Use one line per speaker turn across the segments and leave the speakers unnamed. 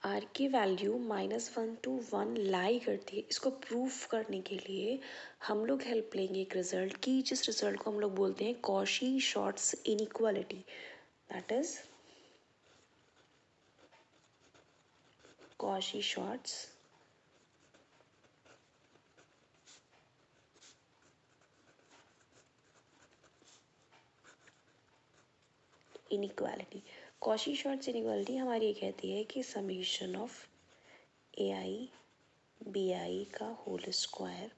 Are की value -1 to 1 लाई करती है, इसको प्रूफ करने के लिए हम लोग हेल्प लेंगे एक रिजल्ट की, जिस रिजल्ट को हम लोग बोलते हैं Cauchy Schwarz inequality. That is Cauchy Schwarz inequality. Cauchy Schwarz inequality हमारी ये कहती है कि समीशन ऑफ AI BI का whole square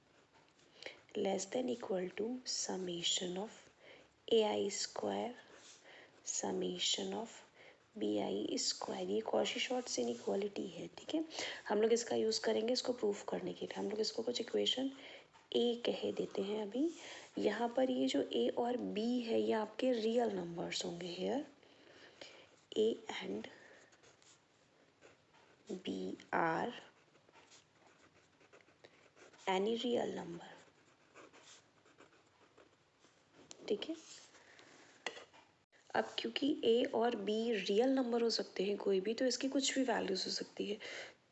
less than equal to summation of AI square summation of BI square. ये कॉशी-शॉर्ट्स इनइक्वालिटी है, ठीक है। हम लोग इसका यूज़ करेंगे इसको प्रूफ करने के लिए। हम लोग इसको कुछ इक्वेशन A कह देते हैं अभी। यहाँ पर ये जो A और B है ये आपके रियल नंबर्स होंगे। Here A and B are any real number, ठीक है। अब क्योंकि A और B रियल नंबर हो सकते हैं कोई भी, तो इसकी कुछ भी वैल्यूज हो सकती है।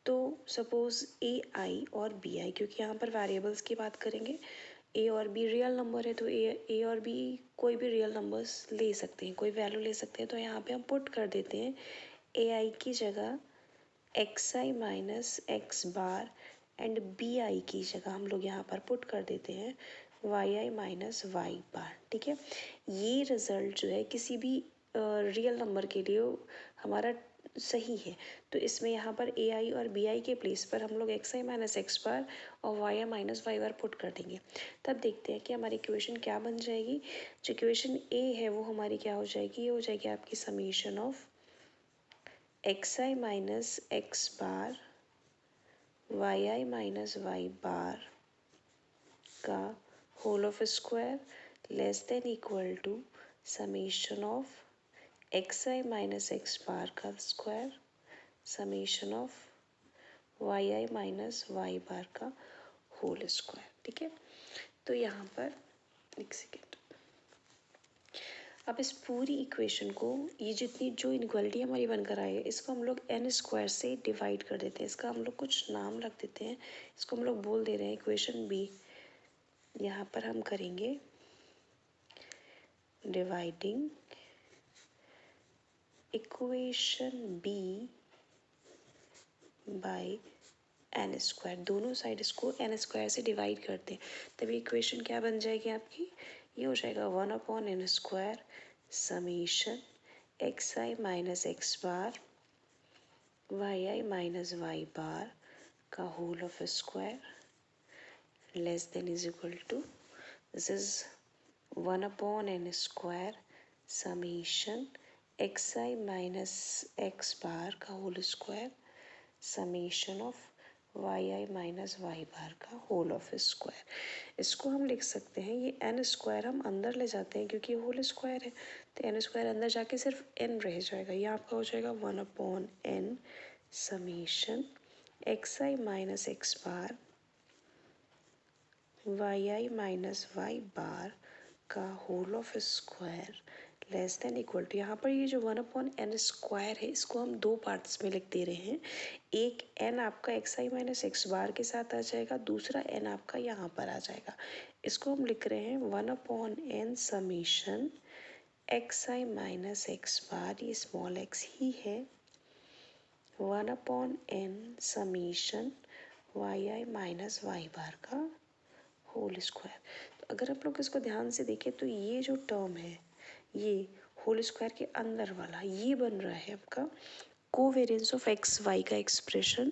तो सपोज AI और BI, क्योंकि यहाँ पर वेरिएबल्स की बात करेंगे, A और B रियल नंबर है तो A और B कोई भी रियल नंबर्स ले सकते हैं, कोई वैल्यू ले सकते हैं। तो यहाँ पे हम पुट कर देते हैं AI की जगह XI minus x bar and BI की जगह हम लोग यहाँ पर पुट कर देते हैं YI माइनस वाई बार, ठीक है। ये रिजल्ट जो है किसी भी रियल नंबर के लिए हमारा सही है। तो इसमें यहाँ पर AI और BI के प्लेस पर हम लोग XI माइनस एक्स बार और YI माइनस वाई बार पुट कर देंगे। तब देखते हैं कि हमारी इक्वेशन क्या बन जाएगी। जो इक्वेशन A है वो हमारी क्या हो जाएगी, ये हो जाएगी आपकी summation of XI minus x bar YI minus y bar का whole of square less than equal to summation of XI minus x bar का square summation of YI minus y bar का होल स्क्वायर, ठीक है। तो यहाँ पर एक second, अब इस पूरी इक्वेशन को, ये जितनी जो इनइक्वालिटी हमारी बनकर आई है, इसको हम लोग n स्क्वायर से डिवाइड कर देते हैं। इसका हम लोग कुछ नाम रख देते हैं, इसको हम लोग बोल दे रहे हैं इक्वेशन B। यहाँ पर हम करेंगे dividing equation B by n square. दोनों साइड इसको n स्क्वायर से डिवाइड करते हैं, तभी इक्वेशन क्या बन जाएगी आपकी, ये हो जाएगा 1/n square summation XI minus x bar YI minus y bar का whole of square less than is equal to, this is 1/n square summation XI minus x bar का whole square summation of YI minus y bar का whole of square. इसको हम लिख सकते हैं, ये n square हम अंदर ले जाते हैं क्योंकि ये होल स्क्वायर है, तो n स्क्वायर अंदर जाके सिर्फ n रह जाएगा। ये आपका हो जाएगा 1/n summation XI minus x bar YI minus y bar का whole of square less than equal to, यहाँ पर ये जो 1/n स्क्वायर है इसको हम दो पार्ट्स में लिख दे रहे हैं। एक n आपका XI माइनस एक्स बार के साथ आ जाएगा, दूसरा n आपका यहाँ पर आ जाएगा। इसको हम लिख रहे हैं 1/n summation XI minus x bar, ये स्मॉल x ही है, 1/n summation YI minus y bar का होल स्क्वायर। तो अगर आप लोग इसको ध्यान से देखें तो ये जो टर्म है, ये होल स्क्वायर के अंदर वाला, ये बन रहा है आपका कोवेरियंस ऑफ एक्स वाई का एक्सप्रेशन।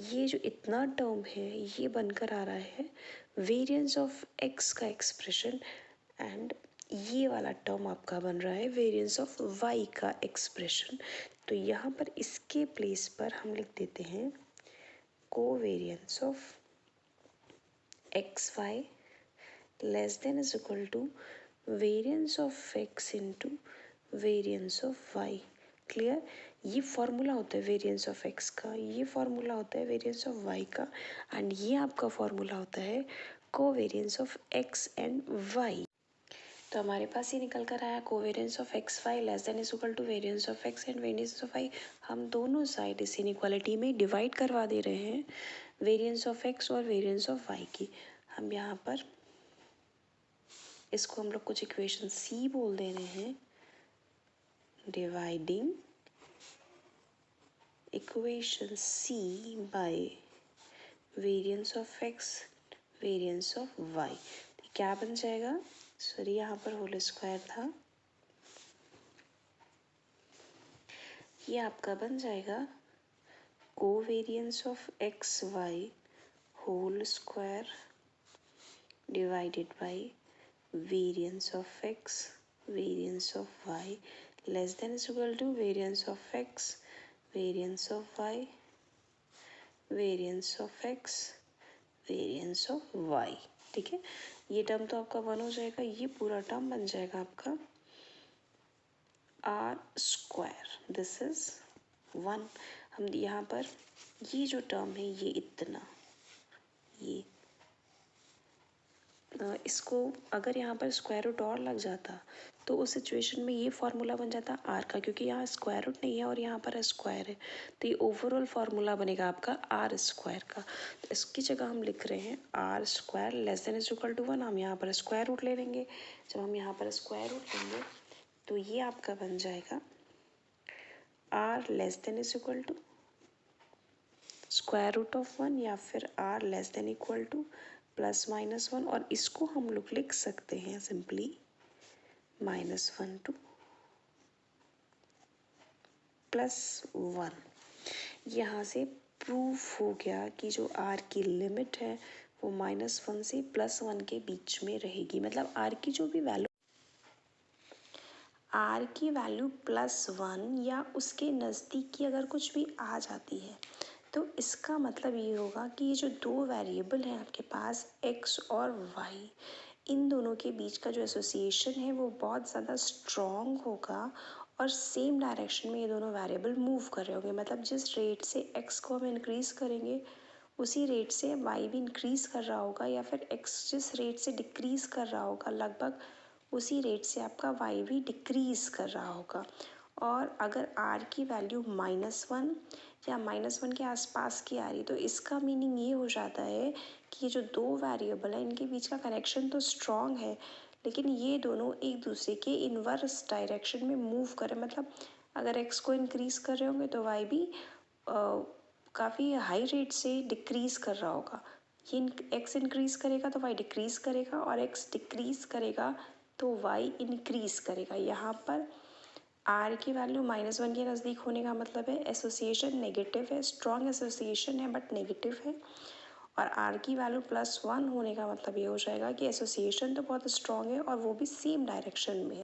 ये जो इतना टर्म है ये बनकर आ रहा है वेरियंस ऑफ एक्स का एक्सप्रेशन, एंड ये वाला टर्म आपका बन रहा है वेरियंस ऑफ वाई का एक्सप्रेशन। तो यहाँ पर इसके प्लेस पर हम लिख देते हैं covariance of x y less than is equal to variance of x into variance of y. Clear, ये फॉर्मूला होता है वेरियंस ऑफ एक्स का, ये फॉर्मूला होता है वेरियंस ऑफ वाई का, एंड ये आपका फॉर्मूला होता है covariance of x and y. तो हमारे पास ये निकल कर आया covariance of x y less than is equal to variance of x and variance of y. हम दोनों साइड इस इनइक्वालिटी में डिवाइड करवा दे रहे हैं वेरियंस ऑफ एक्स और वेरियंस ऑफ वाई की। हम यहाँ पर इसको हम लोग कुछ इक्वेशन सी बोल दे रहे हैं, dividing equation C by variance of x variance of y. क्या बन जाएगा, सॉरी यहाँ पर होल स्क्वायर था, ये आपका बन जाएगा covariance of x y whole square divided by variance of x variance of y less than is equal to variance of x variance of y variance of x variance of y. ठीक है, ये term तो आपका one हो जाएगा, ये पूरा term बन जाएगा आपका r square, this is one. हम यहाँ पर ये जो टर्म है ये इतना, ये इसको अगर यहाँ पर स्क्वायर रूट और लग जाता तो उस सिचुएशन में ये फार्मूला बन जाता आर का, क्योंकि यहाँ स्क्वायर रूट नहीं है और यहाँ पर स्क्वायर है, तो ये ओवरऑल फार्मूला बनेगा आपका आर स्क्वायर का। तो इसकी जगह हम लिख रहे हैं r square less than is equal to one. हम यहाँ पर स्क्वायर रूट ले लेंगे, जब हम यहाँ पर स्क्वायर रूट लेंगे तो ये आपका बन जाएगा r less than is equal to square root of one या फिर r less than equal to plus minus one, और इसको हम लोग लिख सकते हैं सिंपली -1 टू +1। यहाँ से प्रूफ हो गया कि जो आर की लिमिट है वो -1 से +1 के बीच में रहेगी, मतलब आर की जो भी वैल्यू +1 या उसके नज़दीक की अगर कुछ भी आ जाती है तो इसका मतलब ये होगा कि ये जो दो वेरिएबल हैं आपके पास x और y, इन दोनों के बीच का जो एसोसिएशन है वो बहुत ज़्यादा स्ट्रॉन्ग होगा और सेम डायरेक्शन में ये दोनों वेरिएबल मूव कर रहे होंगे। मतलब जिस रेट से x को हम इंक्रीज़ करेंगे उसी रेट से y भी इंक्रीज़ कर रहा होगा, या फिर x जिस रेट से डिक्रीज़ कर रहा होगा लगभग उसी रेट से आपका y भी डिक्रीज़ कर रहा होगा। और अगर r की वैल्यू -1 या -1 के आसपास की आ रही तो इसका मीनिंग ये हो जाता है कि ये जो दो वेरिएबल है इनके बीच का कनेक्शन तो स्ट्रॉन्ग है, लेकिन ये दोनों एक दूसरे के इनवर्स डायरेक्शन में मूव कर रहे हैं। मतलब अगर x को इंक्रीज़ कर रहे होंगे तो y भी काफ़ी हाई रेट से डिक्रीज़ कर रहा होगा। ये x इंक्रीज़ करेगा तो y डिक्रीज़ करेगा, और x डिक्रीज़ करेगा तो y इंक्रीज़ करेगा। यहाँ पर r की वैल्यू -1 के नज़दीक होने का मतलब है एसोसिएशन नेगेटिव है, स्ट्रॉन्ग एसोसिएशन है बट नेगेटिव है। और r की वैल्यू +1 होने का मतलब ये हो जाएगा कि एसोसिएशन तो बहुत स्ट्रॉन्ग है और वो भी सेम डायरेक्शन में है।